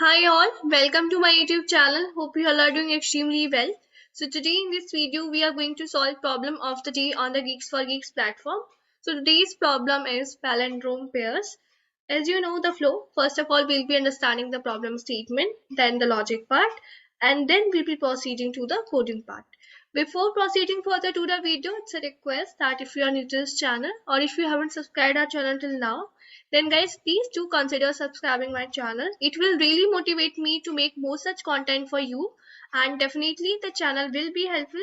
Hi all, welcome to my YouTube channel. Hope you all are doing extremely well. So today in this video we are going to solve problem of the day on the Geeks for Geeks platform. So today's problem is palindrome pairs. As you know the flow, first of all we'll be understanding the problem statement, then the logic part, and then we'll be proceeding to the coding part. Before proceeding further to the video, it's a request that if you are new to this channel or if you haven't subscribed our channel till now, then guys please do consider subscribing my channel. It will really motivate me to make more such content for you, and definitely the channel will be helpful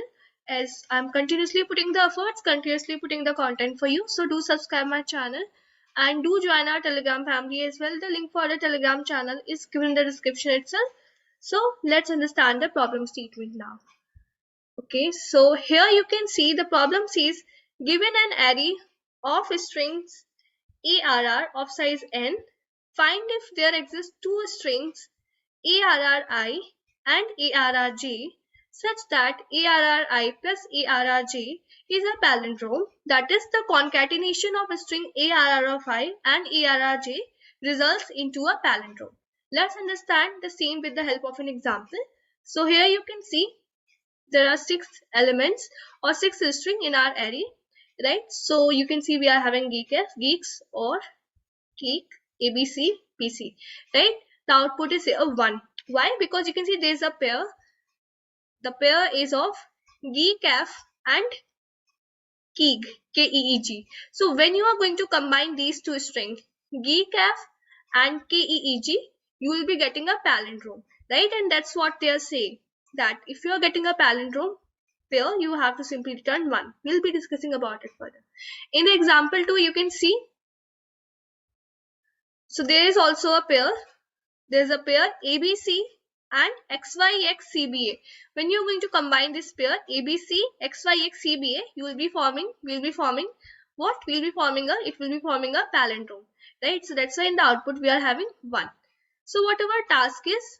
as I'm continuously putting the efforts, continuously putting the content for you. So do subscribe my channel and do join our Telegram family as well. The link for the Telegram channel is given in the description itself. So let's understand the problem statement now. Okay, so here you can see the problem says given an array of strings ARR of size n, find if there exist two strings ARRI and ARRJ such that ARRI plus ARRJ is a palindrome, that is the concatenation of a string ARR of I and ARRJ results into a palindrome. Let's understand the same with the help of an example. So here you can see there are 6 elements or 6 strings in our array, right? So you can see we are having geeks or geek, ABC, PC, right? The output is a 1. Why? Because you can see there is a pair. The pair is of geekf and keeg, K-E-E-G. So when you are going to combine these two strings, geekf and K-E-E-G, you will be getting a palindrome, right? And that's what they are saying, that if you are getting a palindrome pair, you have to simply return 1. We'll be discussing about it further. In the example 2, you can see, so there is also a pair. There's a pair ABC and XYXCBA. When you're going to combine this pair ABC, XYXCBA, you will be forming, it will be forming a palindrome, right? So that's why in the output we are having 1. So what our task is?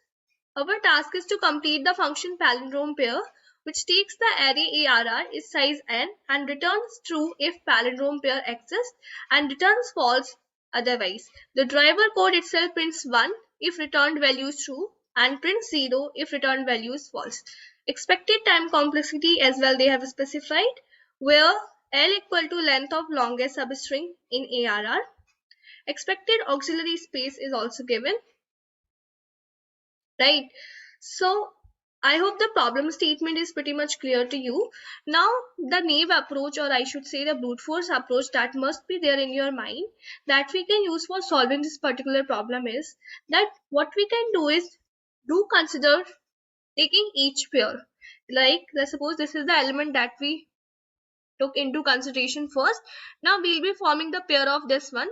Our task is to complete the function palindrome pair, which takes the array ARR is size n and returns true if palindrome pair exists and returns false otherwise. The driver code itself prints 1 if returned value is true and prints 0 if returned value is false. Expected time complexity as well they have specified, where L equal to length of longest substring in ARR. Expected auxiliary space is also given, right? So I hope the problem statement is pretty much clear to you. Now the naive approach, or I should say the brute force approach, that must be there in your mind that we can use for solving this particular problem is that what we can do is do consider taking each pair. Like let's suppose this is the element that we took into consideration first. Now we'll be forming the pair of this one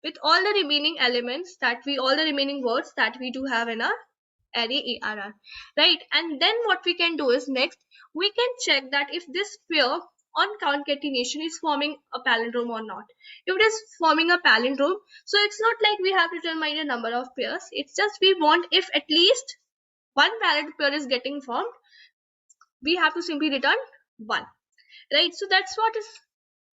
with all the remaining elements all the remaining words that we do have in our array ARR, right? And then what we can do is next we can check that if this pair on concatenation is forming a palindrome or not. If it is forming a palindrome, so it's not like we have to determine a number of pairs, it's just we want if at least one valid pair is getting formed, we have to simply return 1, right? So that's what is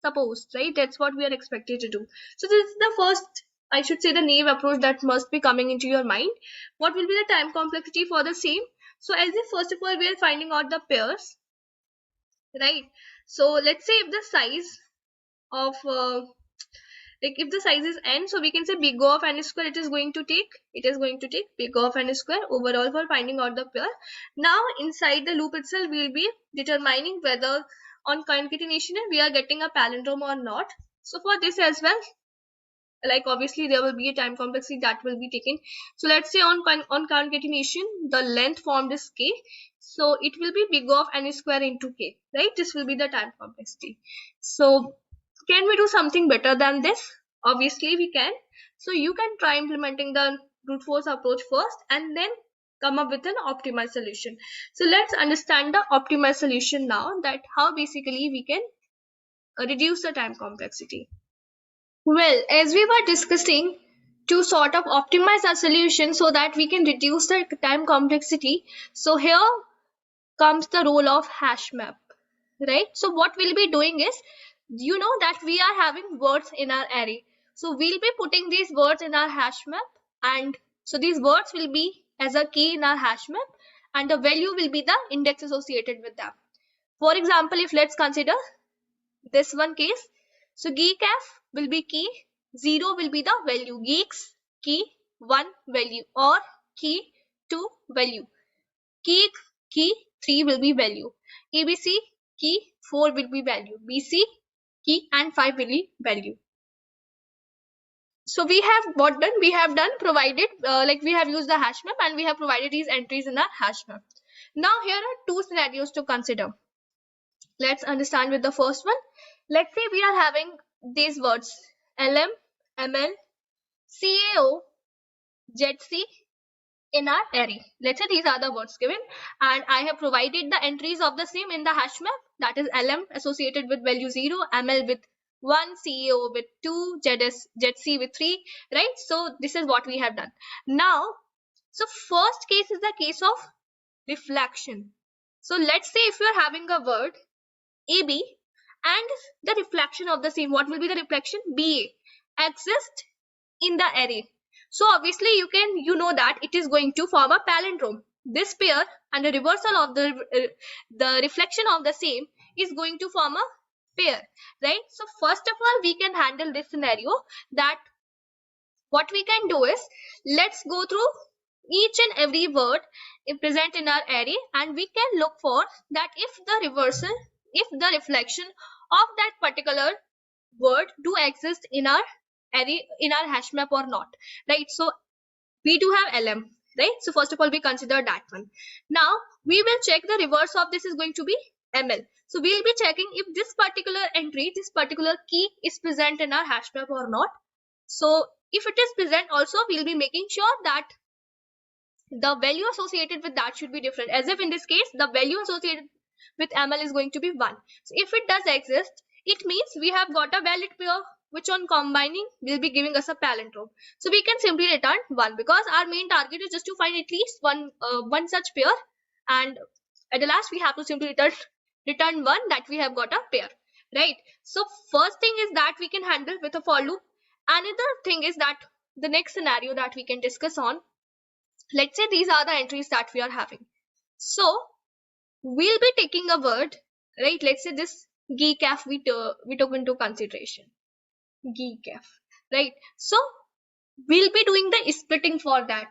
supposed, right? That's what we are expected to do. So this is the first, I should say, the naive approach that must be coming into your mind. What will be the time complexity for the same? So as if first of all we are finding out the pairs, right? So let's say if the size of like if the size is n, so we can say big O of n square, it is going to take big O of n square overall for finding out the pair. Now inside the loop itself we will be determining whether on concatenation we are getting a palindrome or not. So for this as well, like obviously there will be a time complexity that will be taken. So let's say on concatenation the length formed is k, so it will be big O of n square into k, right? This will be the time complexity. So can we do something better than this? Obviously we can. So you can try implementing the brute force approach first and then come up with an optimized solution. So let's understand the optimized solution now, that how basically we can reduce the time complexity. Well, as we were discussing to sort of optimize our solution so that we can reduce the time complexity, so here comes the role of hash map, right? So what we'll be doing is, you know that we are having words in our array, so we'll be putting these words in our hash map and So these words will be as a key in our hash map, and the value will be the index associated with them. For example, if let's consider this one case, so geekaf will be key, 0 will be the value, geeks key 1 value, or key 2 value, geek key 3 will be value, abc key 4 will be value, bc key and 5 will be value. So we have what done? We have done provided like we have used the hash map and we have provided these entries in our hash map. Now here are two scenarios to consider. Let's understand with the first one. Let's say we are having these words LM, ML, CAO, ZC in our array. Let's say these are the words given and I have provided the entries of the same in the hash map, that is LM associated with value 0, ML with 1, CAO with 2, ZC with 3, right? So this is what we have done. Now, so first case is the case of reflection. So let's say if you are having a word AB and the reflection of the same, what will be the reflection? BA exists in the array. So obviously you know that it is going to form a palindrome. This pair and the reversal of the reflection of the same is going to form a pair, right? So first of all, we can handle this scenario. That what we can do is, let's go through each and every word present in our array and we can look for that if the reflection of that particular word do exist in our array, in our hash map or not, right? So we do have LM, right? So first of all, we consider that one. Now we will check the reverse of this is going to be ML. So we'll be checking if this particular entry, this particular key is present in our hash map or not. So if it is present also, we'll be making sure that the value associated with that should be different, as if in this case the value associated with ML is going to be 1. So if it does exist, it means we have got a valid pair which on combining will be giving us a palindrome. So we can simply return 1 because our main target is just to find at least one such pair, and at the last we have to simply return 1 that we have got a pair, right? So first thing is that we can handle with a for loop. Another thing is that the next scenario that we can discuss on, let's say these are the entries that we are having. So we'll be taking a word, right? Let's say this geekaf we took into consideration, geekaf, right? So we'll be doing the splitting for that.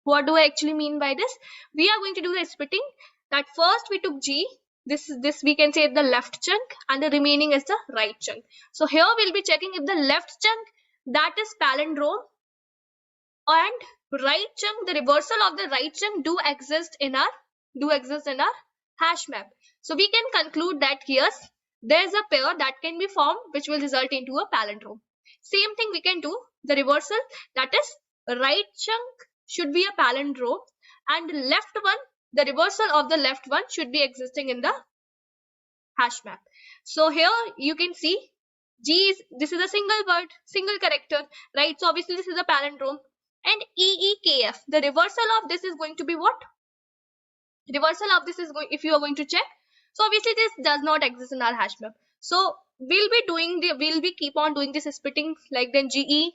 What do I actually mean by this? We are going to do the splitting. That first we took G, this we can say the left chunk, and the remaining is the right chunk. So here we'll be checking if the left chunk, that is palindrome, and right chunk, the reversal of the right chunk do exist in our hash map. So we can conclude that yes, there's a pair that can be formed which will result into a palindrome. Same thing we can do the reversal, that is right chunk should be a palindrome and left one, the reversal of the left one should be existing in the hash map. So here you can see this is a single word, single character, right? So obviously this is a palindrome. And EEKF, the reversal of this is going to be what? Reversal of this is going, if you are going to check, so obviously this does not exist in our hash map. So we'll be keep on doing this splitting, like then GE,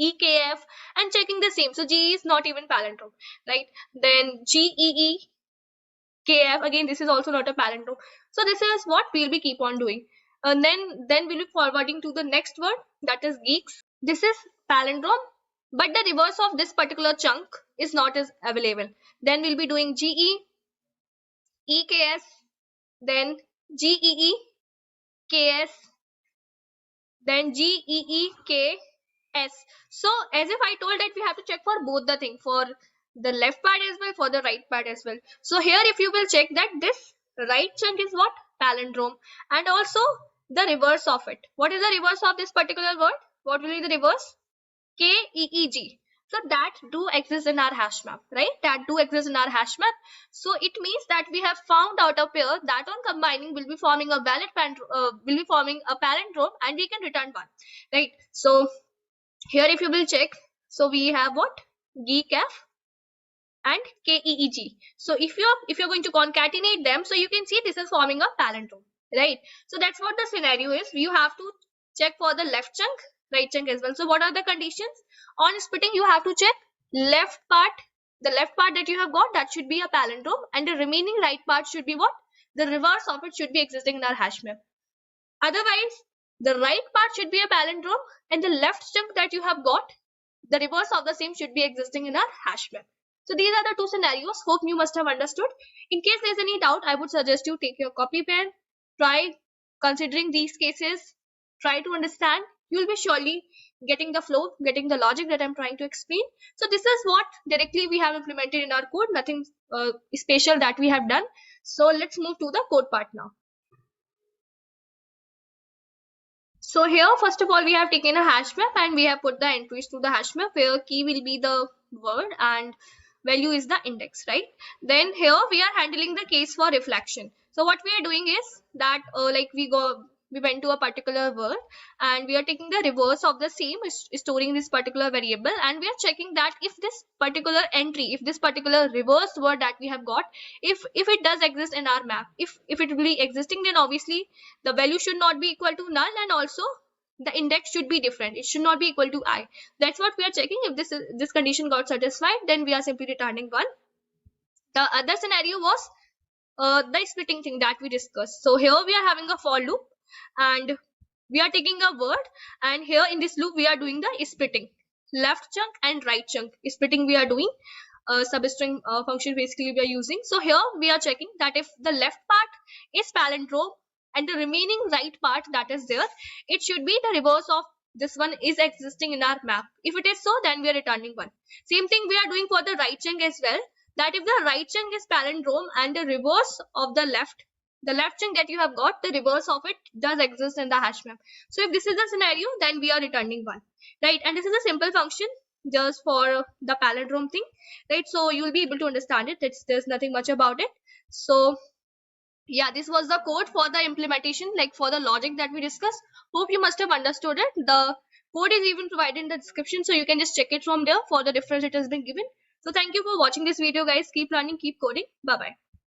EKF and checking the same. So GE is not even palindrome, right? Then GEE, KF, again this is also not a palindrome. So this is what we'll be keep on doing. And then we'll be forwarding to the next word, that is geeks. This is palindrome, but the reverse of this particular chunk is not as available. Then we'll be doing GE, EKS, then GEE, KS, then GEEKS. So as if I told that we have to check for both the thing, for the left part as well, for the right part as well. So here if you will check that this right chunk is what? Palindrome, and also the reverse of it. What is the reverse of this particular word? What will be the reverse? KEEG. So that do exist in our hash map, right? That do exist in our hash map. So it means that we have found out a pair that on combining will be forming a valid palindrome, and we can return 1, right? So here if you will check, so we have what? geekaf and KEEG. So if you're going to concatenate them, so you can see this is forming a palindrome, right? So that's what the scenario is. You have to check for the left chunk, right chunk as well. So what are the conditions? On splitting, you have to check left part, the left part that you have got, that should be a palindrome, and the remaining right part should be what? The reverse of it should be existing in our hash map. Otherwise, the right part should be a palindrome, and the left chunk that you have got, the reverse of the same should be existing in our hash map. So these are the two scenarios. Hope you must have understood. In case there's any doubt, I would suggest you take your copy pen, try considering these cases, try to understand. You'll be surely getting the flow, getting the logic that I'm trying to explain. So this is what directly we have implemented in our code, nothing special that we have done. So let's move to the code part now. So here, first of all, we have taken a hash map and we have put the entries to the hash map where key will be the word and value is the index, right? Then here we are handling the case for reflection. So what we are doing is that like we went to a particular word and we are taking the reverse of the same, storing this particular variable, and we are checking that if this particular entry, if this particular reverse word that we have got, if it does exist in our map, if it will be existing, then obviously the value should not be equal to null, and also the index should be different. It should not be equal to I. That's what we are checking. If this condition got satisfied, then we are simply returning 1. The other scenario was the splitting thing that we discussed. So here we are having a for loop and we are taking a word, and here in this loop we are doing the splitting, left chunk and right chunk splitting we are doing. Substring function basically we are using. So here we are checking that if the left part is palindrome and the remaining right part that is there, it should be the reverse of this one is existing in our map. If it is so, then we are returning 1. Same thing we are doing for the right chunk as well, that if the right chunk is palindrome and the reverse of the left chunk that you have got, the reverse of it does exist in the hash map. So if this is the scenario, then we are returning 1, right? And this is a simple function just for the palindrome thing, right? So you will be able to understand it. There's nothing much about it. So yeah, this was the code for the implementation, like for the logic that we discussed. Hope you must have understood it. The code is even provided in the description, so you can just check it from there for the difference it has been given. So thank you for watching this video, guys. Keep learning, keep coding. Bye bye.